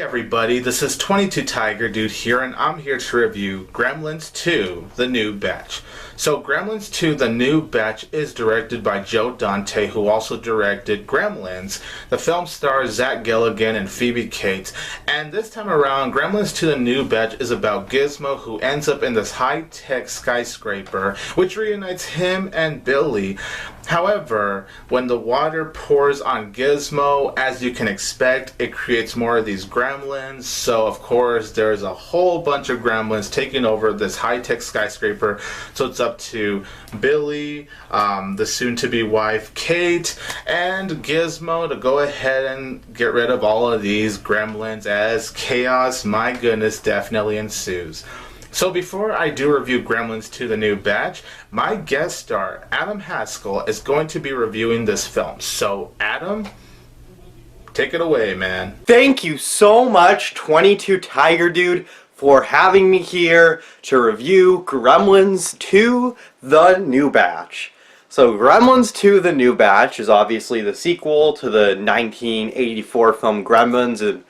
everybody, this is 22 Tiger Dude here, and I'm here to review Gremlins 2, The New Batch. So Gremlins 2, The New Batch is directed by Joe Dante, who also directed Gremlins. The film stars Zach Galligan and Phoebe Cates, and this time around, Gremlins 2, The New Batch is about Gizmo, who ends up in this high-tech skyscraper, which reunites him and Billy. However, when the water pours on Gizmo, as you can expect, it creates more of these gremlins. So of course there's a whole bunch of gremlins taking over this high-tech skyscraper. So it's up to Billy, the soon-to-be wife Kate, and Gizmo to go ahead and get rid of all of these gremlins as chaos, my goodness, definitely ensues. So before I do review Gremlins 2, The New Batch, my guest star, Adam Haskell, is going to be reviewing this film. So, Adam, take it away, man. Thank you so much, 22 Tiger Dude, for having me here to review Gremlins 2, The New Batch. So, Gremlins 2, The New Batch is obviously the sequel to the 1984 film Gremlins, and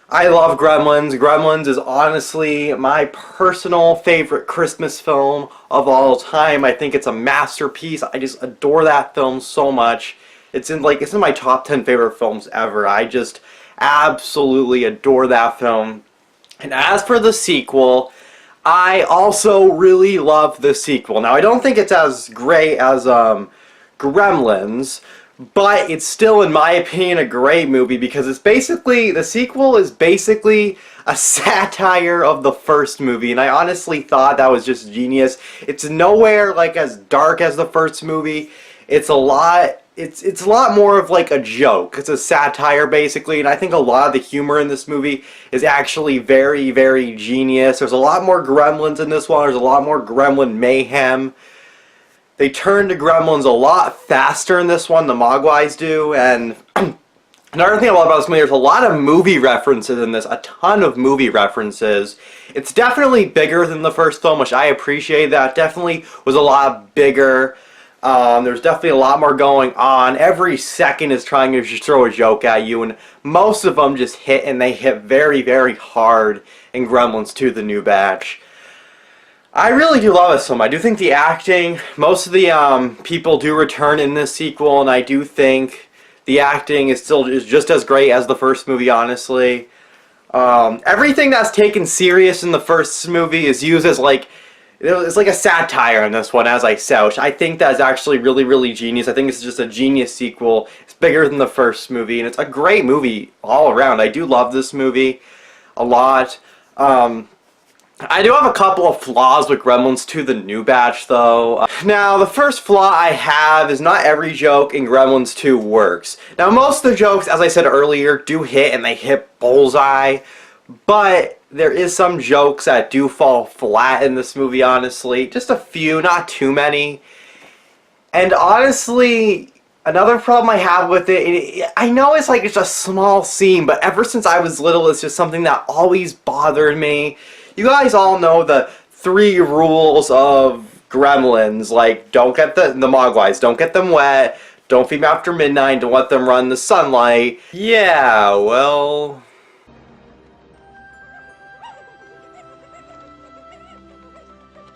I love Gremlins. Gremlins is honestly my personal favorite Christmas film of all time. I think it's a masterpiece. I just adore that film so much. It's in my top 10 favorite films ever. I just absolutely adore that film. And as for the sequel, I also really love the sequel. Now, I don't think it's as great as Gremlins, but it's still, in my opinion, a great movie because it's basically, the sequel is basically a satire of the first movie, and I honestly thought that was just genius. It's nowhere like as dark as the first movie. It's a lot more of like a joke. It's a satire basically, and I think a lot of the humor in this movie is actually very, very genius. There's a lot more gremlins in this one. There's a lot more gremlin mayhem. They turn to gremlins a lot faster in this one, the Mogwais do, and another thing I love about this movie, there's a lot of movie references in this, a ton of movie references. It's definitely bigger than the first film, which I appreciate. That definitely was a lot bigger. There's definitely a lot more going on. Every second is trying to just throw a joke at you, and most of them just hit, and they hit very, very hard in Gremlins 2, The New Batch. I really do love this film. I do think the acting, most of the people do return in this sequel, and I do think the acting is just as great as the first movie, honestly. Everything that's taken serious in the first movie is used as it's like a satire in this one, as I said, which I think that's actually really, really genius. I think it's just a genius sequel. It's bigger than the first movie, and it's a great movie all around. I do love this movie a lot. I do have a couple of flaws with Gremlins 2, The New Batch, though. Now, the first flaw I have is not every joke in Gremlins 2 works. Now, most of the jokes, as I said earlier, do hit, and they hit bullseye, but there is some jokes that do fall flat in this movie, honestly. Just a few, not too many. And honestly, another problem I have with it, I know it's a small scene, but ever since I was little, it's just something that always bothered me. You guys all know the 3 rules of Gremlins, like don't get the Mogwais, don't get them wet, don't feed them after midnight, don't let them run in the sunlight. Yeah, well,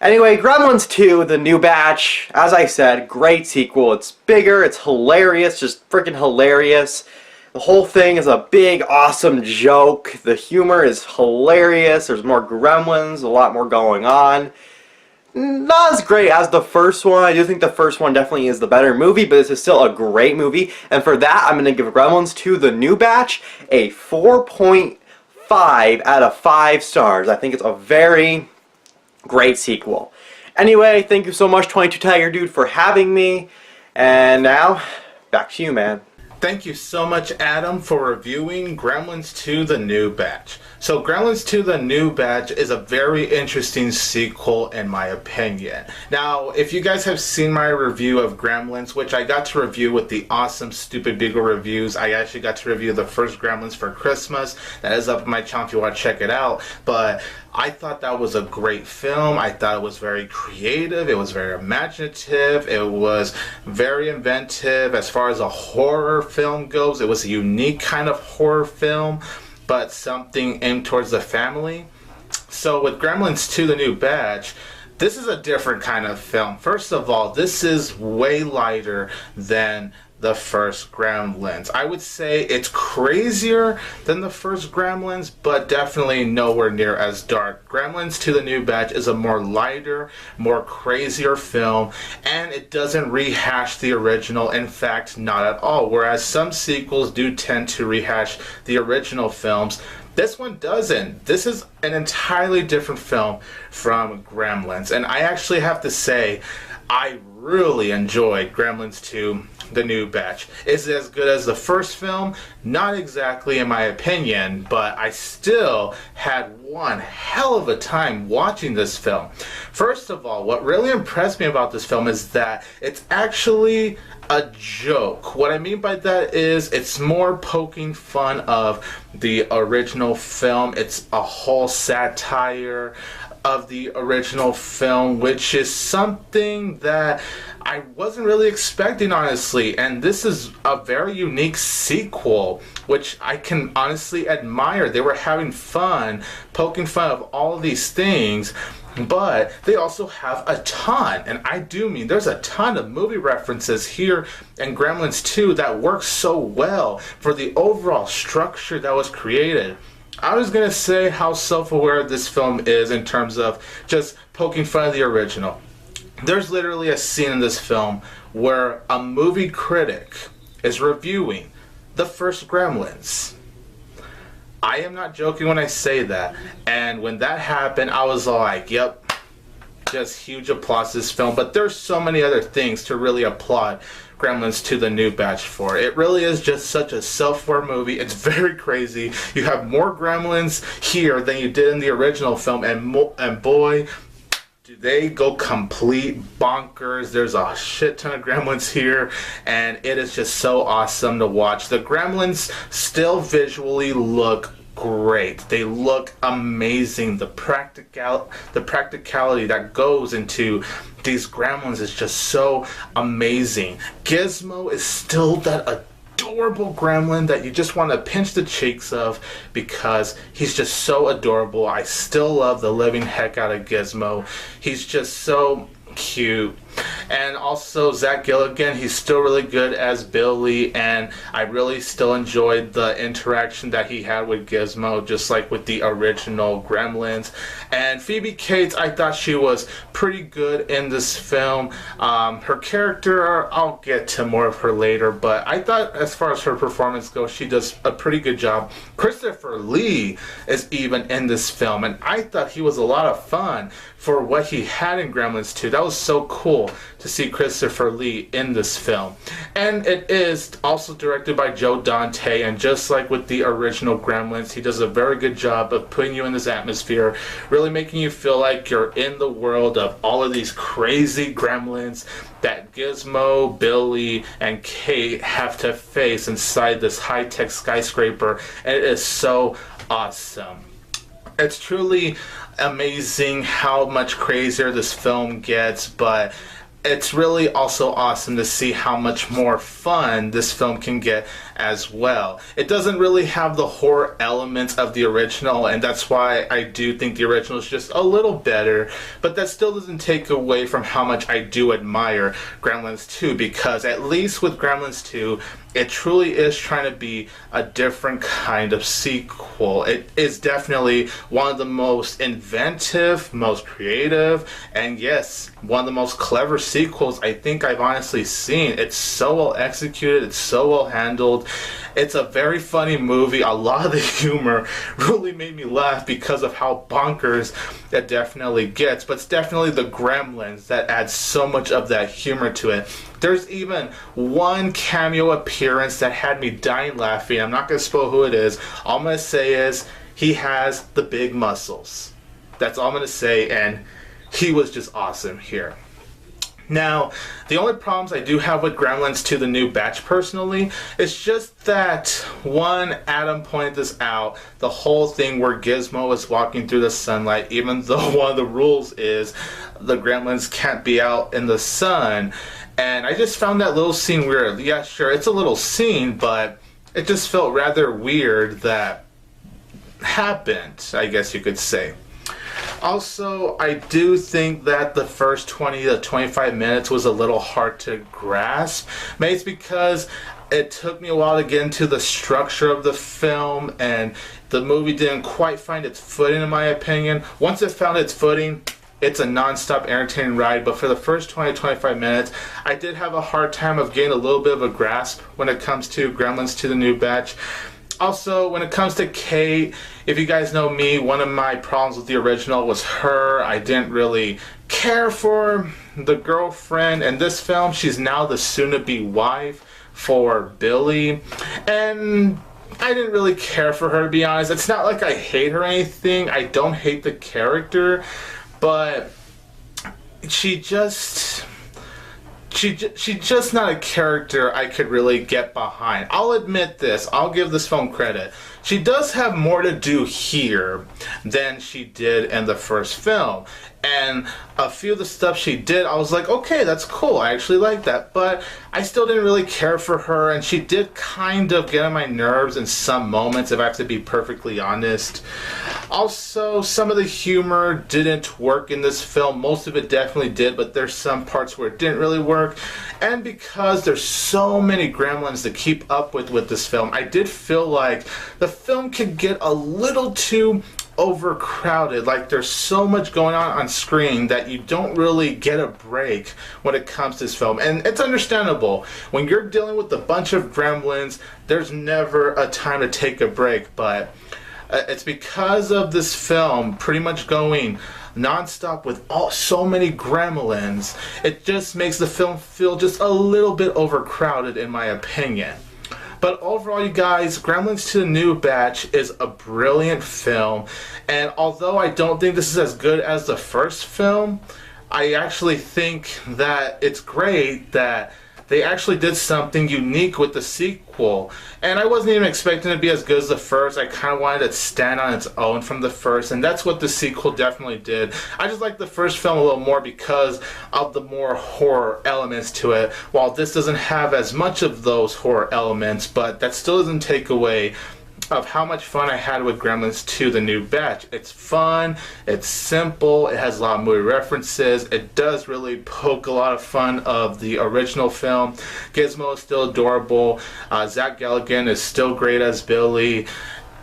anyway, Gremlins 2, The New Batch, as I said, great sequel. It's bigger, it's hilarious, just freaking hilarious. The whole thing is a big, awesome joke. The humor is hilarious. There's more gremlins, a lot more going on. Not as great as the first one. I do think the first one definitely is the better movie, but this is still a great movie. And for that, I'm going to give Gremlins 2, The New Batch a 4.5 out of 5 stars. I think it's a very great sequel. Anyway, thank you so much, 22 Tiger Dude, for having me. And now, back to you, man. Thank you so much, Adam, for reviewing Gremlins 2, The New Batch. So Gremlins 2, The New Batch is a very interesting sequel in my opinion. Now, if you guys have seen my review of Gremlins, which I got to review with the awesome Stupid Beagle reviews, I actually got to review the first Gremlins for Christmas. That is up on my channel if you want to check it out. But I thought that was a great film. I thought it was very creative. It was very imaginative. It was very inventive as far as a horror film goes. It was a unique kind of horror film. but something aimed towards the family. So with Gremlins 2, The New Batch, this is a different kind of film. First of all, this is way lighter than the first Gremlins. I would say it's crazier than the first Gremlins, but definitely nowhere near as dark. Gremlins 2, The New Batch is a more lighter, more crazier film, and it doesn't rehash the original. In fact, not at all. Whereas some sequels do tend to rehash the original films, this one doesn't. This is an entirely different film from Gremlins. And I actually have to say, I really enjoyed Gremlins 2, The New Batch. Is it as good as the first film? Not exactly in my opinion, but I still had one hell of a time watching this film. First of all, what really impressed me about this film is that it's actually a joke. What I mean by that is it's more poking fun of the original film. It's a whole satire of the original film, which is something that I wasn't really expecting, honestly. And this is a very unique sequel, which I can honestly admire. They were having fun, poking fun of all of these things, but they also have a ton, and I do mean there's a ton of movie references here in Gremlins 2 that work so well for the overall structure that was created. I was going to say how self-aware this film is in terms of just poking fun of the original. There's literally a scene in this film where a movie critic is reviewing the first Gremlins. I am not joking when I say that. And when that happened, I was like, yep, just huge applause to this film. But there's so many other things to really applaud Gremlins 2, The New Batch for. It really is just such a self-aware movie. It's very crazy. You have more Gremlins here than you did in the original film, and boy, do they go complete bonkers. There's a shit ton of Gremlins here, and it is just so awesome to watch. The Gremlins still visually look great. They look amazing. The practicality that goes into these Gremlins is just so amazing. Gizmo is still that adorable gremlin that you just want to pinch the cheeks of because he's just so adorable. I still love the living heck out of Gizmo. He's just so cute. And also Zach Gilligan, he's still really good as Billy, and I really still enjoyed the interaction that he had with Gizmo, just like with the original Gremlins. And Phoebe Cates, I thought she was pretty good in this film. Her character, I'll get to more of her later, but I thought as far as her performance goes, she does a pretty good job. Christopher Lee is even in this film, and I thought he was a lot of fun for what he had in Gremlins 2. That was so cool to see Christopher Lee in this film. And it is also directed by Joe Dante, and just like with the original Gremlins, he does a very good job of putting you in this atmosphere, really making you feel like you're in the world of all of these crazy gremlins that Gizmo, Billy, and Kate have to face inside this high-tech skyscraper, and it is so awesome. It's truly amazing how much crazier this film gets, but it's really also awesome to see how much more fun this film can get as well. It doesn't really have the horror elements of the original, and that's why I do think the original is just a little better, but that still doesn't take away from how much I do admire Gremlins 2, because at least with Gremlins 2, it truly is trying to be a different kind of sequel. It is definitely one of the most inventive, most creative, and yes, one of the most clever sequels I think I've honestly seen. It's so well executed, it's so well handled. It's a very funny movie. A lot of the humor really made me laugh because of how bonkers it definitely gets. But it's definitely the Gremlins that adds so much of that humor to it. There's even one cameo appearance that had me dying laughing. I'm not going to spoil who it is. All I'm going to say is he has the big muscles. That's all I'm going to say, and he was just awesome here. Now, the only problems I do have with Gremlins 2, The New Batch personally, is just that, one, Adam pointed this out, the whole thing where Gizmo is walking through the sunlight, even though one of the rules is the Gremlins can't be out in the sun. And I just found that little scene weird. Yeah, sure, it's a little scene, but it just felt rather weird that happened, I guess you could say. Also, I do think that the first 20 to 25 minutes was a little hard to grasp. Maybe it's because it took me a while to get into the structure of the film, and the movie didn't quite find its footing, in my opinion. Once it found its footing, it's a non-stop entertaining ride, but for the first 20 to 25 minutes, I did have a hard time of getting a little bit of a grasp when it comes to Gremlins 2 the New Batch. Also, when it comes to Kate, if you guys know me, one of my problems with the original was her. I didn't really care for the girlfriend. In this film, she's now the soon-to-be wife for Billy, and I didn't really care for her, to be honest. It's not like I hate her or anything. I don't hate the character, but she's just not a character I could really get behind. I'll admit this. I'll give this film credit. She does have more to do here than she did in the first film. And a few of the stuff she did, I was like, okay, that's cool. I actually like that. But I still didn't really care for her. And she did kind of get on my nerves in some moments, if I have to be perfectly honest. Also, some of the humor didn't work in this film. Most of it definitely did, but there's some parts where it didn't really work. And because there's so many gremlins to keep up with this film, I did feel like the film could get a little too overcrowded. Like, there's so much going on screen that you don't really get a break when it comes to this film. And it's understandable. When you're dealing with a bunch of gremlins, there's never a time to take a break. But it's because of this film pretty much going non-stop with so many gremlins, it just makes the film feel just a little bit overcrowded, in my opinion. But overall, you guys, Gremlins 2 the New Batch is a brilliant film, and although I don't think this is as good as the first film, I actually think that it's great that they actually did something unique with the sequel. And I wasn't even expecting it to be as good as the first. I kind of wanted it to stand on its own from the first, and that's what the sequel definitely did. I just like the first film a little more because of the more horror elements to it, while this doesn't have as much of those horror elements, but that still doesn't take away of how much fun I had with Gremlins 2 the New Batch. It's fun, it's simple, it has a lot of movie references, it does really poke a lot of fun of the original film. Gizmo is still adorable, Zach Galligan is still great as Billy,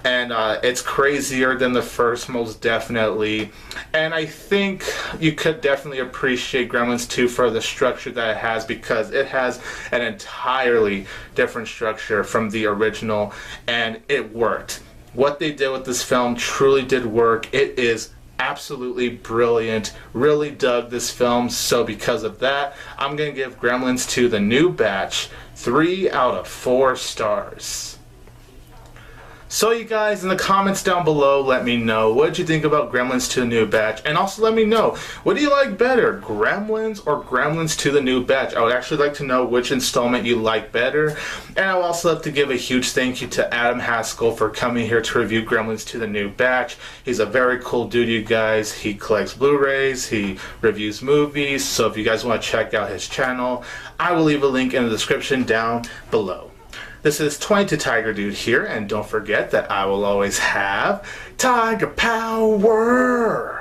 and it's crazier than the first, most definitely. And I think you could definitely appreciate Gremlins 2 for the structure that it has, because it has an entirely different structure from the original, and it worked. What they did with this film truly did work. It is absolutely brilliant. Really dug this film, so because of that, I'm going to give Gremlins 2 the New Batch 3 out of 4 stars. So you guys, in the comments down below, let me know, what did you think about Gremlins 2 the New Batch? And also let me know, what do you like better, Gremlins or Gremlins 2 the New Batch? I would actually like to know which installment you like better. And I would also like to give a huge thank you to Adam Haskell for coming here to review Gremlins 2 the New Batch. He's a very cool dude, you guys. He collects Blu-rays, he reviews movies, so if you guys want to check out his channel, I will leave a link in the description down below. This is 22 Tiger Dude here, and don't forget that I will always have Tiger Power!